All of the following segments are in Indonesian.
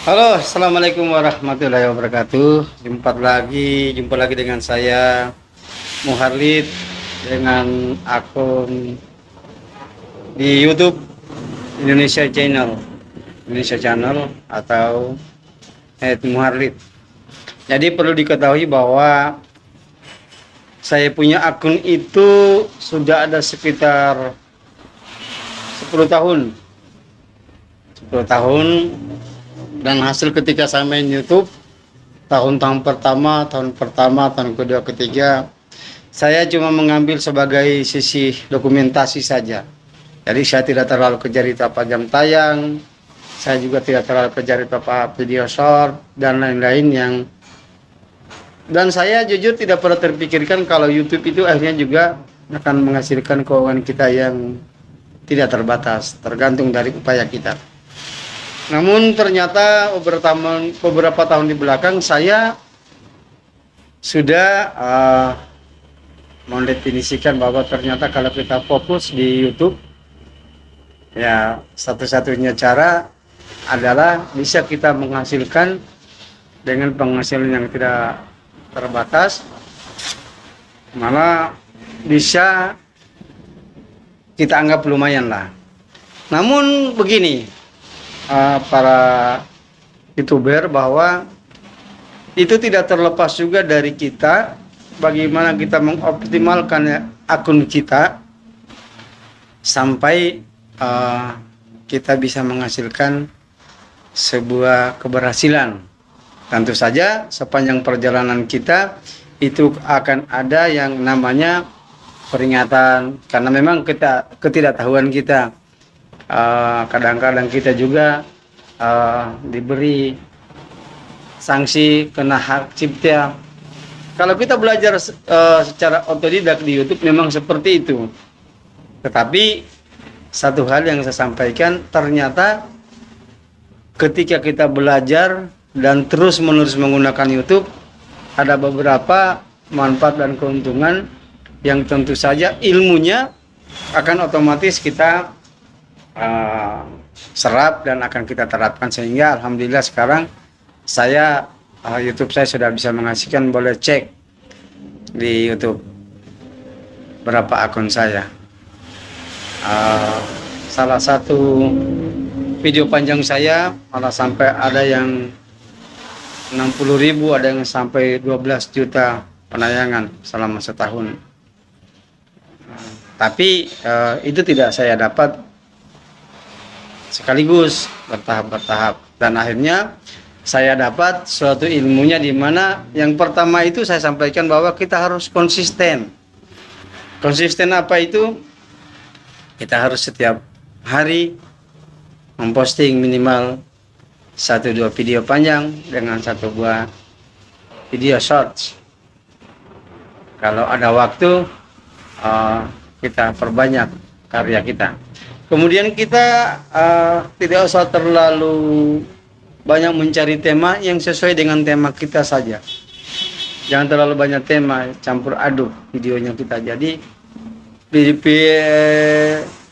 Halo, assalamualaikum warahmatullahi wabarakatuh. Jumpa lagi dengan saya Muharlid dengan akun di YouTube Indonesia Channel atau @muharlid. Jadi perlu diketahui bahwa saya punya akun itu sudah ada sekitar 10 tahun. 10 tahun. Dan hasil ketika saya main YouTube tahun pertama, tahun kedua, ketiga, saya cuma mengambil sebagai sisi dokumentasi saja. Jadi saya tidak terlalu kejar itu apa jam tayang, saya juga tidak terlalu kejar itu apa video short dan lain-lain dan saya jujur tidak pernah terpikirkan kalau YouTube itu akhirnya juga akan menghasilkan keuangan kita yang tidak terbatas, tergantung dari upaya kita. Namun ternyata beberapa tahun di belakang saya sudah mendefinisikan bahwa ternyata kalau kita fokus di YouTube, ya satu-satunya cara adalah bisa kita menghasilkan dengan penghasilan yang tidak terbatas, malah bisa kita anggap lumayan lah. Namun begini, para YouTuber, bahwa itu tidak terlepas juga dari kita bagaimana kita mengoptimalkan akun kita sampai kita bisa menghasilkan sebuah keberhasilan. Tentu saja sepanjang perjalanan kita itu akan ada yang namanya peringatan, karena memang ketidaktahuan kita. Kadang-kadang kita juga diberi sanksi kena hak cipta. Kalau kita belajar secara otodidak di YouTube memang seperti itu. Tetapi satu hal yang saya sampaikan, ternyata ketika kita belajar dan terus-menerus menggunakan YouTube, ada beberapa manfaat dan keuntungan yang tentu saja ilmunya akan otomatis kita serap dan akan kita terapkan, sehingga alhamdulillah sekarang saya YouTube saya sudah bisa menghasilkan. Boleh cek di YouTube berapa akun saya. Salah satu video panjang saya malah sampai ada yang 60.000, ada yang sampai 12 juta penayangan selama setahun. Tapi itu tidak saya dapat sekaligus, bertahap-bertahap, dan akhirnya saya dapat suatu ilmunya, di mana yang pertama itu saya sampaikan bahwa kita harus konsisten. Konsisten apa itu? Kita harus setiap hari memposting minimal 1-2 video panjang dengan 1 buah video shorts. Kalau ada waktu, kita perbanyak karya kita. Kemudian kita tidak usah terlalu banyak mencari tema, yang sesuai dengan tema kita saja. Jangan terlalu banyak tema, campur aduk videonya kita. Jadi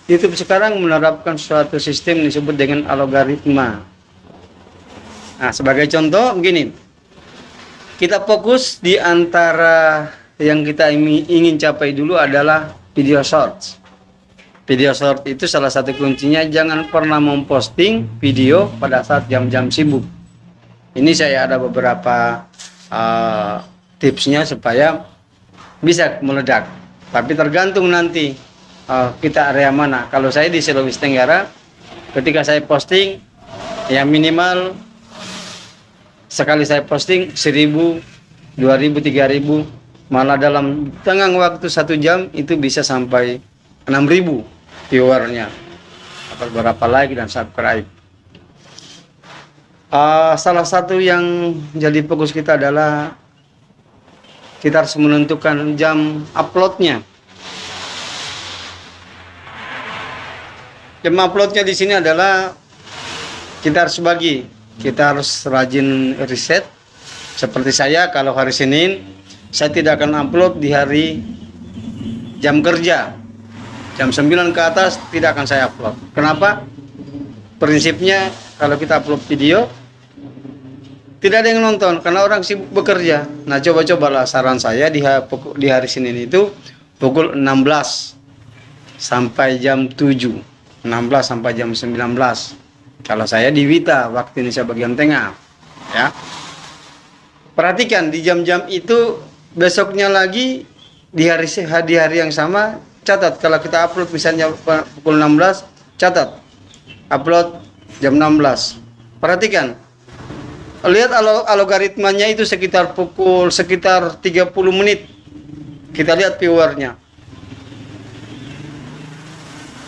YouTube sekarang menerapkan suatu sistem disebut dengan algoritma. Nah, sebagai contoh begini, kita fokus di antara yang kita ingin capai dulu adalah video shorts. Video short itu salah satu kuncinya, jangan pernah memposting video pada saat jam-jam sibuk. Ini saya ada beberapa tipsnya supaya bisa meledak. Tapi tergantung nanti kita area mana. Kalau saya di Sulawesi Tenggara, ketika saya posting, ya minimal sekali saya posting 1.000, 2.000, 3.000, malah dalam tengah waktu 1 jam itu bisa sampai 6.000 viewernya, atau berapa like dan subscribe. Salah satu yang jadi fokus kita adalah kita harus menentukan jam uploadnya. Jam uploadnya di sini adalah kita harus bagi, kita harus rajin riset. Seperti saya, kalau hari Senin saya tidak akan upload di hari jam kerja. Jam 9 ke atas tidak akan saya upload. Kenapa? Prinsipnya kalau kita upload video, tidak ada yang nonton karena orang sibuk bekerja. Nah, coba-cobalah saran saya di hari Senin itu pukul 16 sampai jam 7. 16 sampai jam 19. Kalau saya di Wita, waktu Indonesia bagian tengah. Ya. Perhatikan di jam-jam itu, besoknya lagi di hari yang sama, catat kalau kita upload misalnya pukul 16, catat upload jam 16. Perhatikan. Lihat algoritmanya itu sekitar 30 menit. Kita lihat viewernya.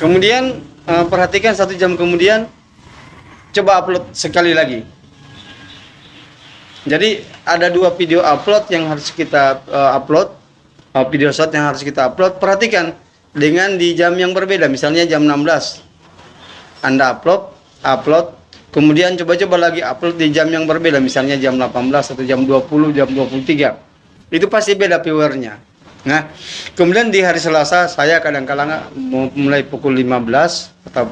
Kemudian perhatikan 1 jam kemudian coba upload sekali lagi. Jadi ada 2 video upload yang harus kita upload, video shot yang harus kita upload. Perhatikan dengan di jam yang berbeda, misalnya jam 16 Anda upload, kemudian coba-coba lagi upload di jam yang berbeda, misalnya jam 18 atau jam 20, jam 23. Itu pasti beda viewernya. Nah, kemudian di hari Selasa saya kadang-kala mulai pukul 15 atau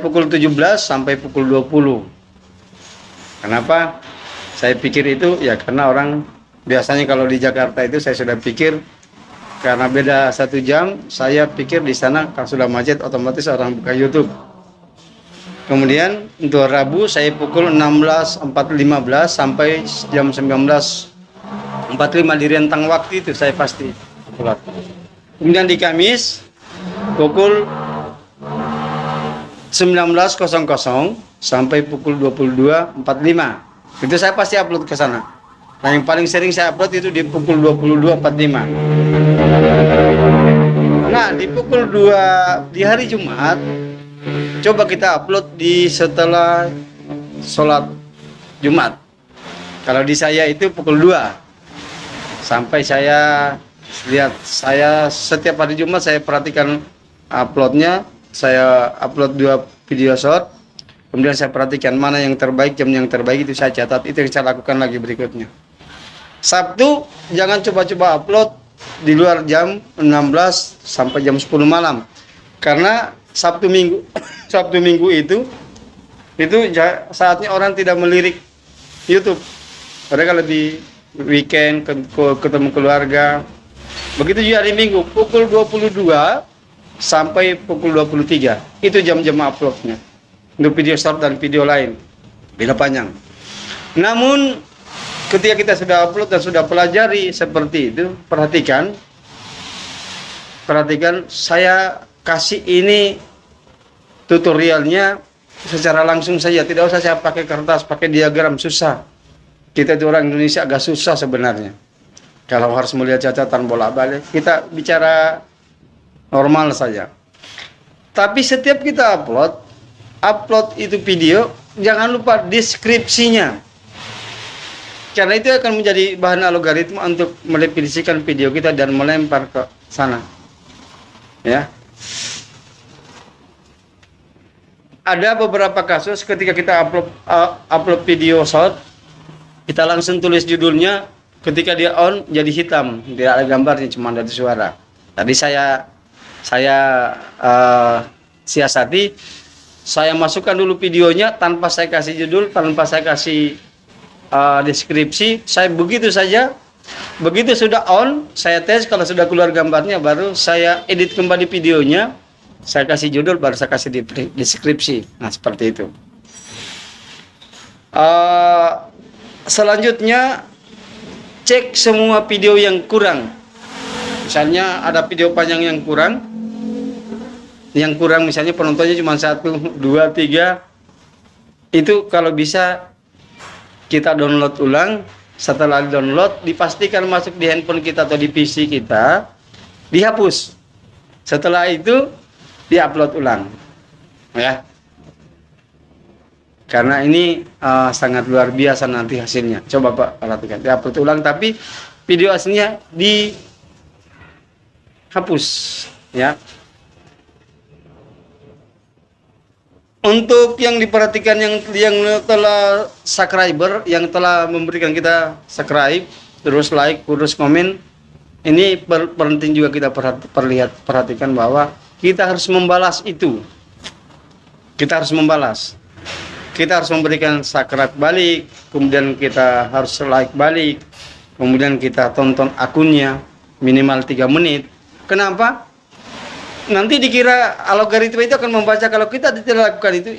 pukul 17 sampai pukul 20. Kenapa? Saya pikir itu ya karena orang biasanya kalau di Jakarta itu saya sudah pikir karena beda 1 jam, saya pikir di sana kalau sudah macet otomatis orang buka YouTube. Kemudian untuk Rabu saya pukul 16.15 sampai jam 19.45 di rentang waktu itu saya pasti upload. Kemudian di Kamis pukul 19.00 sampai pukul 22.45. Itu saya pasti upload ke sana. Nah, yang paling sering saya upload itu di pukul 22.45. Nah, di pukul 2 di hari Jumat coba kita upload di setelah sholat Jumat. Kalau di saya itu pukul 2. Sampai saya lihat, saya setiap hari Jumat saya perhatikan uploadnya. Saya upload 2 video short. Kemudian saya perhatikan mana yang terbaik, jam yang terbaik itu saya catat. Itu yang saya lakukan lagi berikutnya. Sabtu jangan coba-coba upload di luar jam 16 sampai jam 10 malam. Karena Sabtu Minggu itu saatnya orang tidak melirik YouTube. Mereka lebih weekend, ketemu keluarga. Begitu juga hari Minggu pukul 22 sampai pukul 23. Itu jam-jam uploadnya. Untuk video short dan video lain. Beda panjang. Namun ketika kita sudah upload dan sudah pelajari seperti itu, perhatikan saya kasih ini tutorialnya secara langsung saja, tidak usah saya pakai kertas, pakai diagram, susah. Kita itu orang Indonesia agak susah sebenarnya. Kalau harus melihat catatan bolak-balik, kita bicara normal saja. Tapi setiap kita upload itu video, jangan lupa deskripsinya. Karena itu akan menjadi bahan algoritma untuk mendefinisikan video kita dan melempar ke sana. Ya. Ada beberapa kasus ketika kita upload video short, kita langsung tulis judulnya, ketika dia on jadi hitam, tidak ada gambarnya, cuma ada suara. Tadi saya siasati, saya masukkan dulu videonya tanpa saya kasih judul, tanpa saya kasih deskripsi. Saya begitu saja, begitu sudah on, saya tes, kalau sudah keluar gambarnya baru saya edit kembali videonya, saya kasih judul, baru saya kasih deskripsi. Nah, seperti itu. Selanjutnya cek semua video yang kurang. Misalnya ada video panjang yang kurang misalnya penontonnya cuma 1, 2, 3, itu kalau bisa kita download ulang. Setelah download, dipastikan masuk di handphone kita atau di PC kita, dihapus. Setelah itu diupload ulang, ya, karena ini sangat luar biasa nanti hasilnya. Coba Pak perhatikan, diupload ulang tapi video aslinya dihapus, ya. Untuk yang diperhatikan yang telah subscriber, yang telah memberikan kita subscribe, terus like, terus komen, ini penting juga kita perhatikan bahwa kita harus membalas itu. Kita harus membalas. kita harus memberikan sakrat balik, kemudian kita harus like balik, kemudian kita tonton akunnya minimal 3 menit. Kenapa? Nanti dikira algoritma itu akan membaca kalau kita tidak lakukan itu,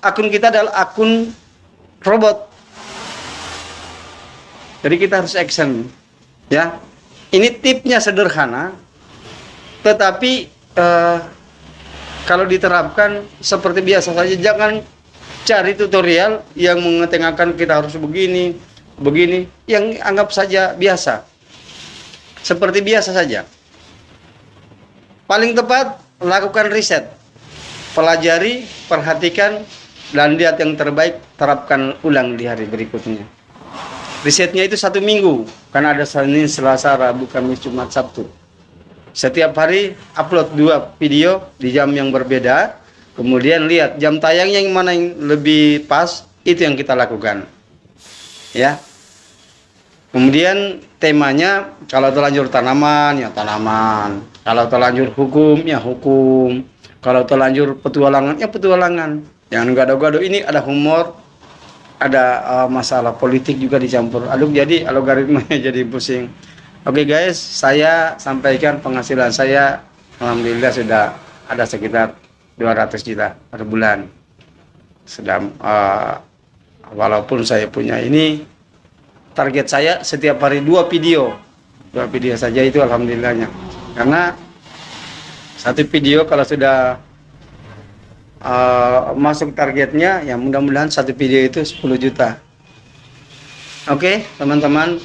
akun kita adalah akun robot. Jadi kita harus action, ya. Ini tipnya sederhana, tetapi kalau diterapkan seperti biasa saja. Jangan cari tutorial yang mengetengahkan kita harus begini, begini, yang anggap saja biasa. Seperti biasa saja. Paling tepat, lakukan riset. Pelajari, perhatikan, dan lihat yang terbaik, terapkan ulang di hari berikutnya. Risetnya itu 1 minggu, karena ada Senin, Selasa, Rabu, Kamis, Jumat, Sabtu. Setiap hari upload 2 video di jam yang berbeda. Kemudian lihat jam tayangnya yang mana yang lebih pas, itu yang kita lakukan. Ya. Kemudian temanya, kalau terlanjur tanaman, ya tanaman. Kalau terlanjur hukum, ya hukum. Kalau terlanjur petualangan, ya petualangan. Jangan gado-gado. Ini ada humor, ada masalah politik juga dicampur aduk, jadi algoritmanya jadi pusing. Oke guys, saya sampaikan penghasilan saya, alhamdulillah sudah ada sekitar 200 juta per bulan. Sedang walaupun saya punya ini, target saya setiap hari 2 video saja itu alhamdulillahnya. Karena 1 video kalau sudah masuk targetnya, ya mudah-mudahan 1 video itu 10 juta. Oke, teman-teman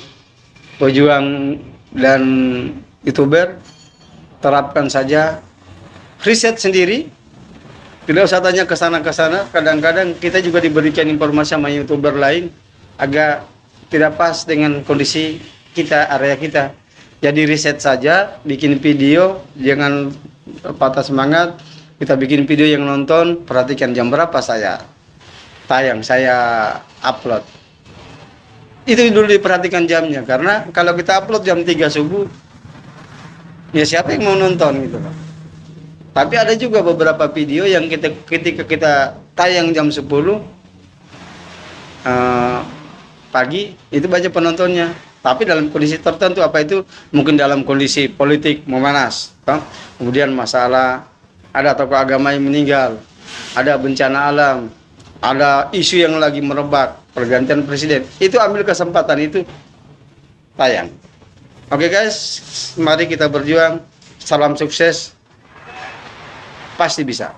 pejuang dan YouTuber, terapkan saja, riset sendiri. Tidak usah tanya ke sana. Kadang-kadang kita juga diberikan informasi sama YouTuber lain agak tidak pas dengan kondisi kita, area kita. Jadi riset saja, bikin video, jangan patah semangat. Kita bikin video yang nonton, perhatikan jam berapa saya tayang, saya upload. Itu dulu diperhatikan jamnya, karena kalau kita upload jam 3 subuh, ya siapa yang mau nonton gitu loh. Tapi ada juga beberapa video yang ketika kita tayang jam 10 pagi, itu banyak penontonnya. Tapi dalam kondisi tertentu, apa itu? Mungkin dalam kondisi politik memanas, kemudian masalah, ada tokoh agama yang meninggal, ada bencana alam, ada isu yang lagi merebak, pergantian presiden. Itu ambil kesempatan itu, tayang. Oke guys, mari kita berjuang. Salam sukses. Pasti bisa.